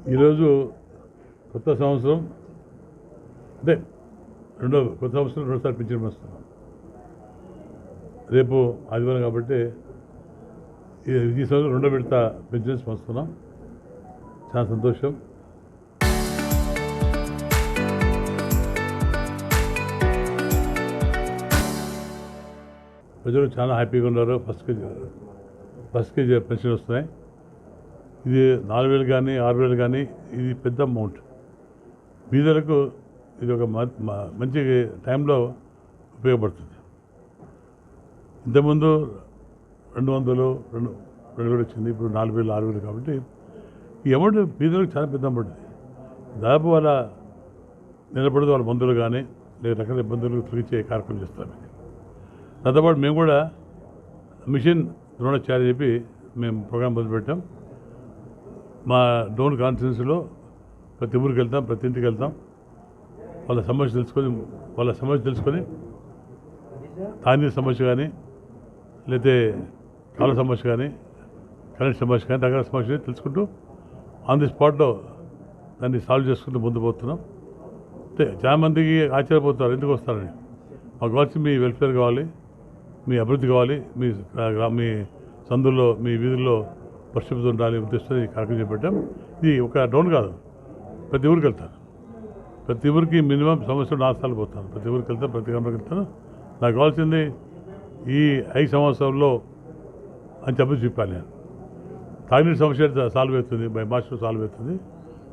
ఈరోజు కొత్త సంవత్సరం అంటే కొత్త సంవత్సరం రెండోసారి పింఛన్ వస్తున్నాం. రేపు ఆదివారం కాబట్టి ఈ సంవత్సరం రెండో విడత పెన్షన్స్ వస్తున్నాం. చాలా సంతోషం. ప్రజలు చాలా హ్యాపీగా ఉన్నారు. ఫస్ట్ కేజీ పెన్షన్ వస్తున్నాయి. ఇది 4,000 కానీ 6,000 కానీ ఇది పెద్ద అమౌంట్. బీదలకు ఇది ఒక మంచి టైంలో ఉపయోగపడుతుంది. ఇంతకుముందు 200 వచ్చింది, ఇప్పుడు 4,000 6,000 కాబట్టి ఈ అమౌంట్ బీదలకు చాలా పెద్ద అమౌంట్. దాదాపు వాళ్ళ నిలబడదు వాళ్ళ మందులు కానీ లేదా రకాల ఇబ్బందులు తొలగించే కార్యక్రమం చేస్తాం. దాంతోపాటు మేము కూడా మిషన్ రుణచారి చెప్పి మేము ప్రోగ్రాం మొదలుపెట్టాం. మా డోన్ కాన్స్టిట్యున్సీలో ప్రతి ఊరికి వెళ్తాం, ప్రతి ఇంటికి వెళ్తాం. వాళ్ళ సమస్య తెలుసుకొని తానీ సమస్య కానీ లేకపోతే కాల సమస్య కానీ కరెంట్ సమస్య కానీ రకరకాల సమస్యలు తెలుసుకుంటూ ఆన్ ది స్పాట్లో దాన్ని సాల్వ్ చేసుకుంటూ ముందు పోతున్నాం. అంటే చాలామందికి ఆశ్చర్యపోతారు ఎందుకు వస్తారని. మాకు కావాల్సి మీ వెల్ఫేర్ కావాలి, మీ అభివృద్ధి కావాలి, మీ సందుల్లో మీ వీధుల్లో పరిశుభ్రత ఉండాలి ఉద్దేశంతో ఈ కార్యక్రమం చేపట్టాం. ఇది ఒక డౌన్ కాదు, ప్రతి ఊరికి వెళ్తాను. ప్రతి ఊరికి మినిమం సంవత్సరం 4 సార్లు పోతాను. ప్రతి ఊరికి వెళ్తాను, ప్రతి గ్రామానికి వెళ్తాను. నాకు కావాల్సింది ఈ 5 సంవత్సరాల్లో అని చెప్పి చూపాలి. నేను తాగునీటి సమస్య సాల్వ్ అవుతుంది, బై మార్చ్లో సాల్వ్ అవుతుంది.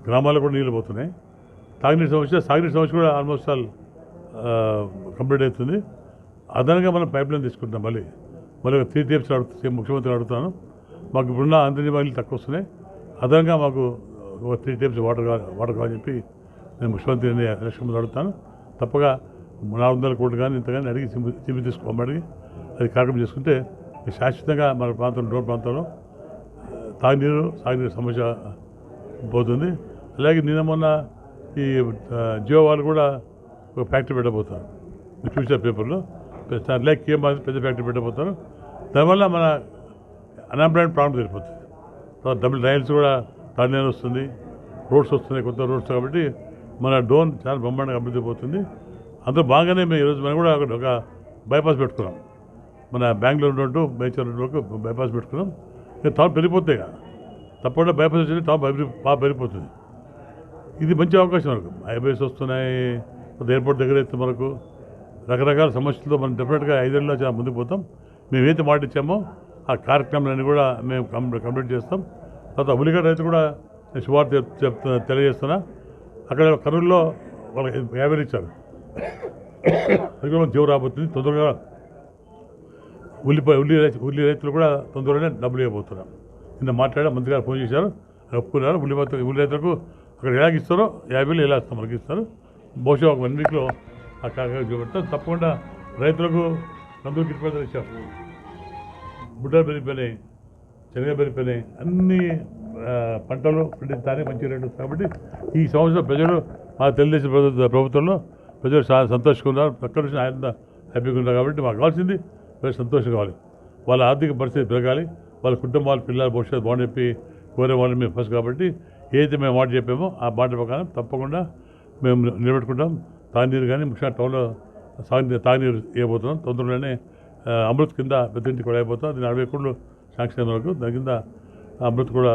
గ్రామాల్లో కూడా నీళ్ళు పోతున్నాయి. సాగునీటి సమస్య కూడా ఆల్మోస్ట్ ఆల్ కంప్లీట్ అవుతుంది. అదనంగా మనం పైప్ లైన్ తీసుకుంటాం. మళ్ళీ 3 టైప్స్ ముఖ్యమంత్రిని అడుగుతాను. మాకు ఇప్పుడున్న అంతర్జాతీయ తక్కువ వస్తున్నాయి. అదనంగా మాకు 3 టైప్స్ వాటర్ కావాలని చెప్పి నేను ముఖ్యమంత్రిని ఎలక్షన్ ముందు అడుగుతాను. తప్పగా 400 కోట్లు కానీ ఇంత కానీ అడిగి సిమ్మి తీసుకోమడిగి అది కార్యక్రమం చేసుకుంటే శాశ్వతంగా మన డోన్ ప్రాంతంలో సాగునీరు సమస్య పోతుంది. అలాగే నిన్న మొన్న ఈ జియో వాళ్ళు కూడా ఒక ఫ్యాక్టరీ పెట్టబోతారు. ఫ్యూచర్ పేపర్లో లేక పెద్ద ఫ్యాక్టరీ పెట్టబోతారు. దానివల్ల మన అన్ఎంప్లాయ్మెంట్ ప్రాబ్లం తెలిపోతుంది. తర్వాత డబుల్ రైల్స్ కూడా తాడినేరు వస్తుంది, రోడ్స్ వస్తున్నాయి, కొత్త రోడ్స్. కాబట్టి మన డోన్ చాలా బ్రహ్మాండంగా అభివృద్ధి పోతుంది. అందులో బాగానే మేము ఈరోజు మనం కూడా ఒక బైపాస్ పెట్టుకున్నాం. మన బెంగళూరు రోడ్డు మేచర్ రోడ్డు బైపాస్ పెట్టుకున్నాం. టౌన్ పెరిగిపోతాయి కదా, తప్పకుండా బైపాస్ వచ్చి టౌన్ బాగా పెరిగిపోతుంది. ఇది మంచి అవకాశం మనకు. హైవేస్ వస్తున్నాయి, ఎయిర్పోర్ట్ దగ్గర అయితే మనకు రకరకాల సమస్యలతో మనం డెఫినెట్గా 5 ఏళ్ళలో చాలా ముందుకు పోతాం. మేమైతే మాట ఇచ్చామో ఆ కార్యక్రమాలన్నీ కూడా మేము కంప్లీట్ చేస్తాం. తర్వాత ఉల్లిగడ్డ రైతు కూడా శుభార్త తెలియజేస్తున్నా. అక్కడ కర్నూలులో వాళ్ళకి 50 ఇచ్చారు. అది కూడా జీవ రాబోతుంది. తొందరగా ఉల్లి రైతులు కూడా తొందరగానే డబ్బులు ఇవ్వబోతున్నాం. నిన్న మాట్లాడా మంత్రి గారు ఫోన్ చేశారు, ఒప్పుకున్నారు. ఉల్లి రైతులకు అక్కడ ఎలా ఇస్తారో 50 ఎలా ఇస్తాం మనకి ఇస్తారు. బహుశా ఒక 1 వీక్లో ఆ కార్యక్రమం చూపెడతాం. తప్పకుండా రైతులకు కందులు గిట్టుబాటు ఇచ్చారు. బుడ్డలు పెరిగిపోయినాయి, శనగ పెరిగిపోయినాయి, అన్ని పంటలు పండించడానికి మంచి రేటు వస్తుంది. కాబట్టి ఈ సంవత్సరం ప్రజలు మా తెలుగుదేశం ప్రభుత్వంలో ప్రజలు చాలా సంతోషంగా ఉన్నారు. పక్క నుంచి ఆయన హ్యాపీగా ఉన్నారు. కాబట్టి మాకు కావాల్సింది ప్రజలు సంతోషం కావాలి, వాళ్ళ ఆర్థిక పరిస్థితి పెరగాలి, వాళ్ళ కుటుంబాల పిల్లల భవిష్యత్తు బాగుండి చెప్పి కోరే వాళ్ళు మేము ఫస్ట్. కాబట్టి ఏదైతే మేము మాట చెప్పామో ఆ మాట ప్రకారం తప్పకుండా మేము నిలబెట్టుకుంటాం. తాగునీరు కానీ ముఖ్యంగా టౌన్లో తాగునీరు ఇవ్వబోతున్నాం. తొందరలోనే అమృత్ కింద పెద్ద ఇంటికి కూడా అయిపోతాం. అది 40 కోట్లు శాంక్షన్ వరకు దాని కింద అమృత్ కూడా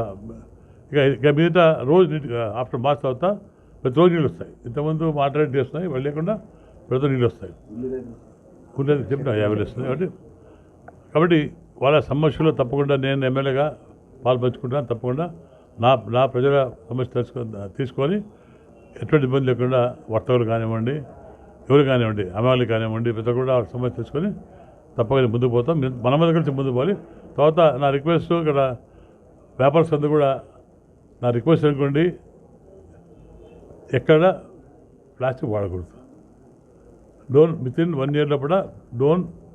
ఇక మిగతా రోజు ఆఫ్టర్ మార్చ్ తర్వాత ప్రతిరోజు నీళ్ళు వస్తాయి. ఇంతకుముందు మాట్లాడి చేస్తున్నాయి, వాళ్ళు లేకుండా ప్రతి నీళ్ళు వస్తాయి. చెప్పిన 50 వస్తున్నాయి. కాబట్టి వాళ్ళ సమస్యలు తప్పకుండా నేను ఎమ్మెల్యేగా పాల్పంచుకుంటాను. తప్పకుండా నా ప్రజల సమస్య తీసుకొని ఎటువంటి ఇబ్బంది లేకుండా వర్తకులు కానివ్వండి, ఎవరు కానివ్వండి, అమ్మాయిలు కానివ్వండి, ప్రతి కూడా సమస్య తీసుకొని తప్పకుండా ముందుకు పోతాం. మన మీద కలిసి ముందుకు పోవాలి. తర్వాత నా రిక్వెస్ట్ ఇక్కడ వ్యాపారస్తులు అందరూ కూడా నా రిక్వెస్ట్ అనుకోండి, ఎక్కడ ప్లాస్టిక్ వాడకూడదు. వితిన్ 1 ఇయర్లో కూడా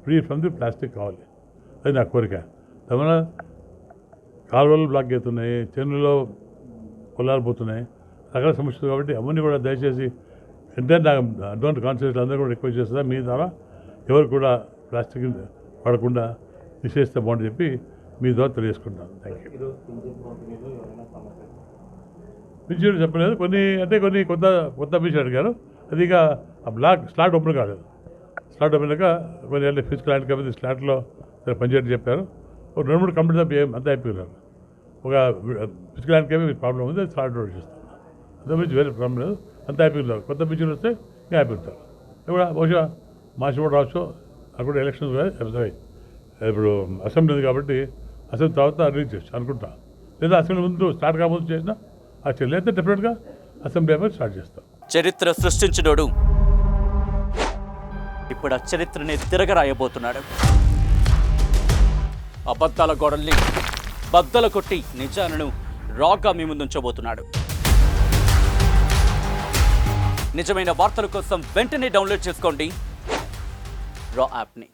ఫ్రీ ఫ్రమ్ ది ప్లాస్టిక్ కావాలి. అది నా కోరిక. ఏమన్నా కాలువలు బ్లాక్ అవుతున్నాయి, చెన్నులో పొలాలు పోతున్నాయి, రకాల సమస్యలు. కాబట్టి అవన్నీ కూడా దయచేసి అంటే నాకు డోన్ కాన్స్టిట్యూషన్ అందరూ కూడా రిక్వెస్ట్ చేస్తుందా మీ ద్వారా ఎవరు కూడా ప్లాస్టిక్ వాడకుండా నిషేధిస్తే బాగుంటుంది చెప్పి మీ ద్వారా తెలియజేసుకుంటాను. Thank you. పిలిచి చెప్పలేదు. కొన్ని కొత్త పిలిచి అడిగారు. అది ఇక ఆ స్లాట్ ఓపెన్ కాలేదు. స్లాట్ ఓపెన్ అయ్యాక కొన్ని ఫిజికల్ హ్యాండ్ కాబట్టి స్లాట్లో పనిచేయడం చెప్పారు. ఒక 2-3 కంప్లీట్ అంతా అయిపోయినారు. ఒక ఫిజికల్ హ్యాండ్ కేబుల్ ప్రాబ్లం ఉంది, అది స్లాట్ రోడ్ చేస్తాను. అంత మించి వేరే ప్రాబ్లం లేదు, అంతా అయిపోయినారు. కొత్త పిచ్చిలు వస్తే ఇంకా అయిపోతారు. ఇప్పుడు బహుశా మార్చి కూడా రావచ్చు. అక్కడ ఎలక్షన్స్ ఇప్పుడు అసెంబ్లీ ఉంది కాబట్టి అసెంబ్లీ తర్వాత రిలీజ్ చేయొచ్చు అనుకుంటా. లేదా అసెంబ్లీ ముందు స్టార్ట్ కాకపోతే చేసినా యాక్చువల్ లేదా డెఫినెట్గా అసెంబ్లీ అయిపోయి స్టార్ట్ చేస్తాం. చరిత్ర సృష్టించినోడు ఇప్పుడు ఆ చరిత్రని తిరగరాయబోతున్నాడు. అబద్ధాల గోడల్ని బద్దలు కొట్టి నిజాలను రాగా మీ ముందుంచబోతున్నాడు. నిజమైన వార్తల కోసం వెంటనే డౌన్లోడ్ చేసుకోండి రా యాప్ని.